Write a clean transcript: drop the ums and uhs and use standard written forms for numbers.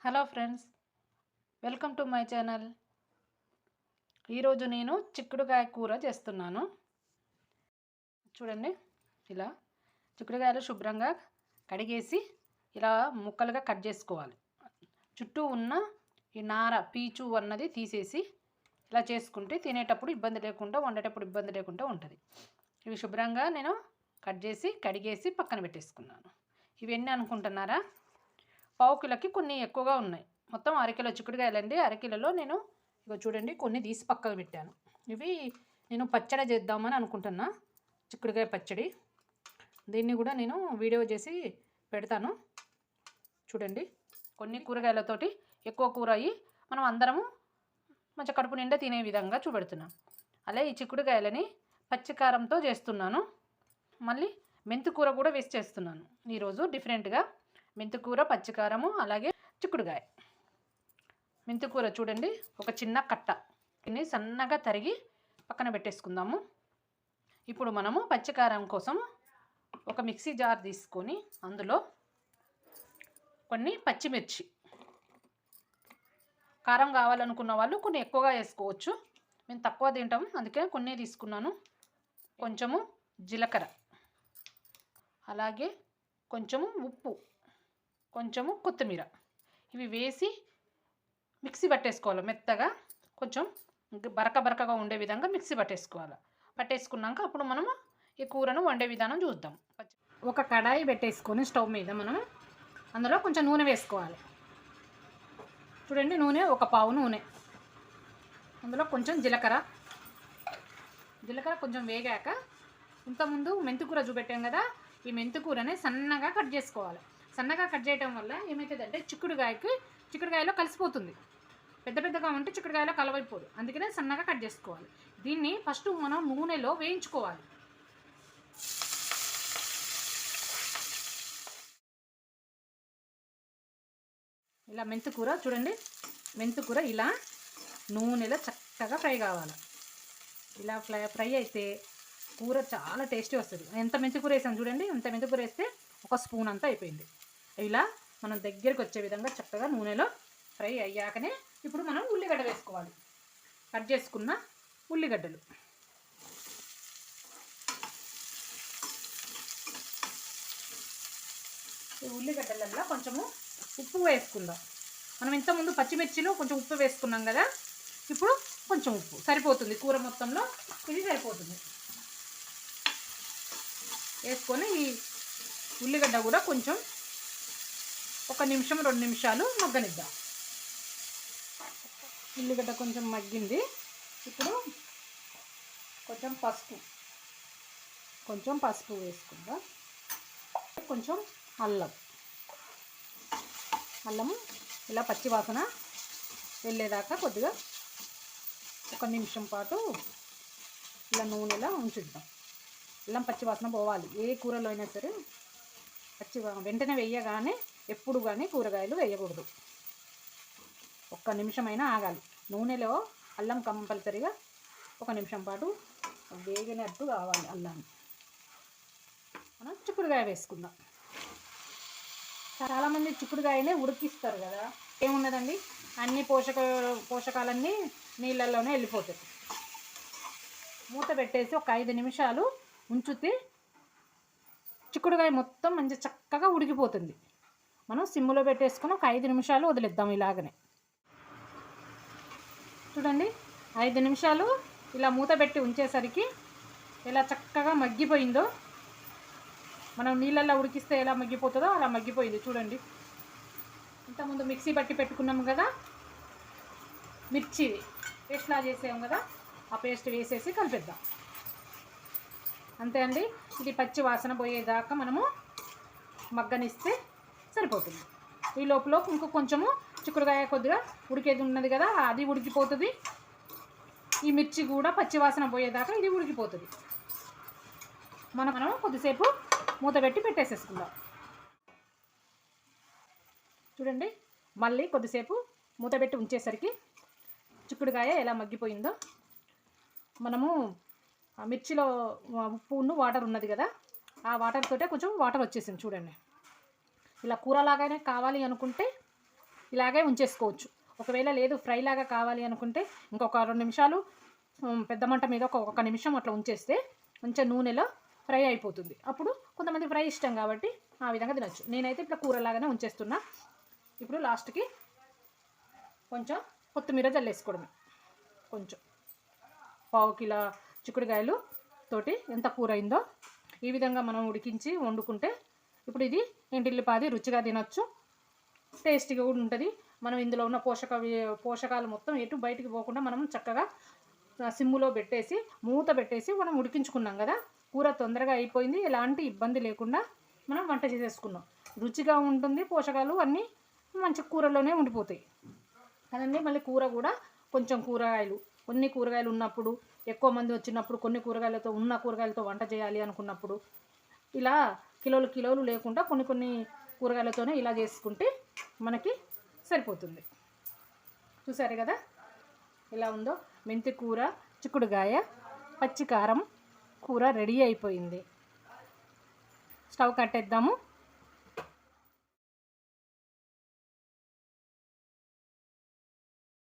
Hello friends, welcome to my channel. ఈరోజు నేను చిక్కుడుకాయ కూర చేస్తున్నాను. చూడండి, ఇలా చిక్కుడుకాయలు శుభ్రంగా కడిగేసి ఇలా ముక్కలుగా కట్ చేసుకోవాలి. చుట్టూ ఉన్న ఈ నార పీచు అన్నది తీసేసి ఇలా చేసుకుంటే తినేటప్పుడు ఇబ్బంది లేకుండా, వండేటప్పుడు ఇబ్బంది లేకుండా ఉంటుంది. ఇవి శుభ్రంగా నేను కట్ చేసి కడిగేసి పక్కన పెట్టేసుకున్నాను. ఇవన్నీ అనుకుంటున్నారా? పావు కిలోకి కొన్ని ఎక్కువగా ఉన్నాయి. మొత్తం అరకిలో చిక్కుడుకాయలండి. అరకిలలో నేను ఇగో చూడండి కొన్ని తీసి పక్కకు పెట్టాను. ఇవి నేను పచ్చడి చేద్దామని అనుకుంటున్నా, చిక్కుడుకాయ పచ్చడి. దీన్ని కూడా నేను వీడియో చేసి పెడతాను. చూడండి, కొన్ని కూరగాయలతోటి ఎక్కువ కూర అయ్యి మనం అందరము మంచి కడుపు నిండా తినే విధంగా చూపెడుతున్నాం. అలా ఈ చిక్కుడుకాయలని పచ్చికారంతో చేస్తున్నాను. మళ్ళీ మెంతి కూర కూడా వేసి చేస్తున్నాను ఈరోజు డిఫరెంట్గా. మెంతికూర, పచ్చికారము, అలాగే చిక్కుడుకాయ. మెంతికూర చూడండి, ఒక చిన్న కట్ట దీన్ని సన్నగా తరిగి పక్కన పెట్టేసుకుందాము. ఇప్పుడు మనము పచ్చికారం కోసం ఒక మిక్సీ జార్ తీసుకొని అందులో కొన్ని పచ్చిమిర్చి, కారం కావాలనుకున్న వాళ్ళు కొన్ని ఎక్కువగా వేసుకోవచ్చు. మేము తక్కువ తింటాము, అందుకే కొన్ని తీసుకున్నాను. కొంచెము జీలకర్ర, అలాగే కొంచెము ఉప్పు, కొంచెము కొత్తిమీర, ఇవి వేసి మిక్సీ పట్టేసుకోవాలి. మెత్తగా కొంచెం బరకగా ఉండే విధంగా మిక్సీ పట్టేసుకోవాలి. పట్టేసుకున్నాక అప్పుడు మనము ఈ కూరను వండే విధానం చూద్దాం. ఒక కడాయి పెట్టేసుకొని స్టవ్ మీద మనం అందులో కొంచెం నూనె వేసుకోవాలి. చూడండి, నూనె ఒక పావు నూనె. అందులో కొంచెం జీలకర్ర కొంచెం వేగాక ఇంతకుముందు మెంతికూర చూపెట్టాం కదా, ఈ మెంతికూరని సన్నగా కట్ చేసుకోవాలి. సన్నగా కట్ చేయడం వల్ల ఏమవుతుందంటే చిక్కుడుకాయలో కలిసిపోతుంది. పెద్దగా ఉంటే చిక్కుడుకాయలో కలవైపోదు. అందుకనే సన్నగా కట్ చేసుకోవాలి. దీన్ని ఫస్ట్ మనం నూనెలో వేయించుకోవాలి. ఇలా మెంతికూర చూడండి, మెంతికూర ఇలా నూనెలో చక్కగా ఫ్రై కావాలి. ఇలా ఫ్రై అయితే కూర చాలా టేస్టీ వస్తుంది. ఎంత మెంతికూర వేసాను చూడండి, ఎంత మెంతికూర వేస్తే ఒక స్పూన్ అంతా అయిపోయింది. ఇలా మనం దగ్గరికి వచ్చే విధంగా చక్కగా నూనెలో ఫ్రై అయ్యాకనే ఇప్పుడు మనం ఉల్లిగడ్డ వేసుకోవాలి. కట్ చేసుకున్న ఉల్లిగడ్డలు, ఈ ఉల్లిగడ్డలలో కొంచెము ఉప్పు వేసుకుందాం. మనం ఇంతకుముందు పచ్చిమిర్చిలో కొంచెం ఉప్పు వేసుకున్నాం కదా, ఇప్పుడు కొంచెం ఉప్పు సరిపోతుంది. కూర మొత్తంలో ఇది సరిపోతుంది. వేసుకొని ఈ ఉల్లిగడ్డ కూడా కొంచెం ఒక నిమిషం 2 నిమిషాలు మగ్గనిద్దాం. ఉల్లిగడ్డ కొంచెం మగ్గింది. ఇప్పుడు కొంచెం పసుపు వేసుకుందాం. కొంచెం అల్లం ఇలా పచ్చి వాసన వెళ్ళేదాకా కొద్దిగా 1 నిమిషం పాటు ఇలా నూనెలో ఉంచుద్దాం. అల్లం పచ్చి వాసన పోవాలి. ఏ కూరలో అయినా సరే వెంటనే వేయగానే ఎప్పుడు కానీ కూరగాయలు వేయకూడదు. 1 నిమిషమైనా ఆగాలి. నూనెలో అల్లం కంపల్సరీగా 1 నిమిషం పాటు వేగినట్టు కావాలి. అల్లాన్ని మనం చిక్కుడుకాయ వేసుకుందాం. చాలామంది చిక్కుడుకాయనే ఉడికిస్తారు కదా, ఏమున్నదండి, అన్ని పోషకాలన్నీ నీళ్ళల్లోనే వెళ్ళిపోతాయి. మూత పెట్టేసి ఒక 5 నిమిషాలు ఉంచితే చిక్కుడుకాయ మొత్తం మంచి చక్కగా ఉడికిపోతుంది. మనం సిమ్లో పెట్టేసుకొని ఒక 5 నిమిషాలు వదిలేద్దాం. ఇలాగనే చూడండి, 5 నిమిషాలు ఇలా మూత పెట్టి ఉంచేసరికి ఎలా చక్కగా మగ్గిపోయిందో. మనం నీళ్ళల్లో ఉడికిస్తే ఎలా మగ్గిపోతుందో అలా మగ్గిపోయింది. చూడండి, ఇంతకుముందు మిక్సీ పట్టి పెట్టుకున్నాము కదా, మిర్చి పేస్ట్లా చేసాము కదా, ఆ పేస్ట్ వేసేసి కలిపేద్దాం. అంతే అండి. ఇది పచ్చి వాసన పోయేదాకా మనము మగ్గనిస్తే సరిపోతుంది. ఈ లోపల ఇంకో కొంచెము చిక్కుడుకాయ కొద్దిగా ఉడికేది ఉన్నది కదా, అది ఉడికిపోతుంది. ఈ మిర్చి కూడా పచ్చి వాసన పోయేదాకా ఇది ఉడికిపోతుంది. మనం కొద్దిసేపు మూత పెట్టి పెట్టేసేసుకుందాం. చూడండి, మళ్ళీ కొద్దిసేపు మూత పెట్టి ఉంచేసరికి చిక్కుడుకాయ ఎలా మగ్గిపోయిందో. మనము ఆ మిర్చిలో ఉప్పును వాటర్ ఉన్నది కదా, ఆ వాటర్ తోటే కొంచెం వాటర్ వచ్చేసింది. చూడండి, ఇలా కూరలాగానే కావాలి అనుకుంటే ఇలాగే ఉంచేసుకోవచ్చు. ఒకవేళ లేదు ఫ్రై లాగా కావాలి అనుకుంటే ఇంకొక 2 నిమిషాలు పెద్ద మంట మీద ఒక నిమిషం అట్లా ఉంచేస్తే మంచిగా నూనెలో ఫ్రై అయిపోతుంది. అప్పుడు కొంతమంది ఫ్రై ఇష్టం కాబట్టి ఆ విధంగా తినొచ్చు. నేనైతే ఇట్లా కూరలాగానే ఉంచేస్తున్నా. ఇప్పుడు లాస్ట్కి కొంచెం కొత్తిమీర జల్లేసుకోవడమే. కొంచెం పావు కిలో చిక్కుడుకాయలు తోటి ఎంత కూర అయిందో ఈ విధంగా మనం ఉడికించి వండుకుంటే ఇప్పుడు ఇది ఇంటిల్లిపాది రుచిగా తినొచ్చు, టేస్టీగా కూడా ఉంటుంది. మనం ఇందులో ఉన్న పోషకాలు మొత్తం ఎటు బయటికి పోకుండా మనం చక్కగా సిమ్ములో పెట్టేసి మూత పెట్టేసి మనం ఉడికించుకున్నాం కదా. కూర తొందరగా అయిపోయింది, ఎలాంటి ఇబ్బంది లేకుండా మనం వంట చేసేసుకున్నాం. రుచిగా ఉంటుంది, పోషకాలు అన్నీ మంచి కూరలోనే ఉండిపోతాయి కదండి. మళ్ళీ కూర కూడా కొంచెం కొన్ని కూరగాయలు ఉన్నప్పుడు, ఎక్కువ మంది వచ్చినప్పుడు కొన్ని కూరగాయలతో వంట చేయాలి అనుకున్నప్పుడు ఇలా కిలోలు లేకుండా కొన్ని కూరగాయలతోనే ఇలా చేసుకుంటే మనకి సరిపోతుంది. చూసారు కదా ఎలా ఉందో. మెంతి కూర, చిక్కుడుగాయ, పచ్చికారం కూర రెడీ అయిపోయింది. స్టవ్ కట్టేద్దాము.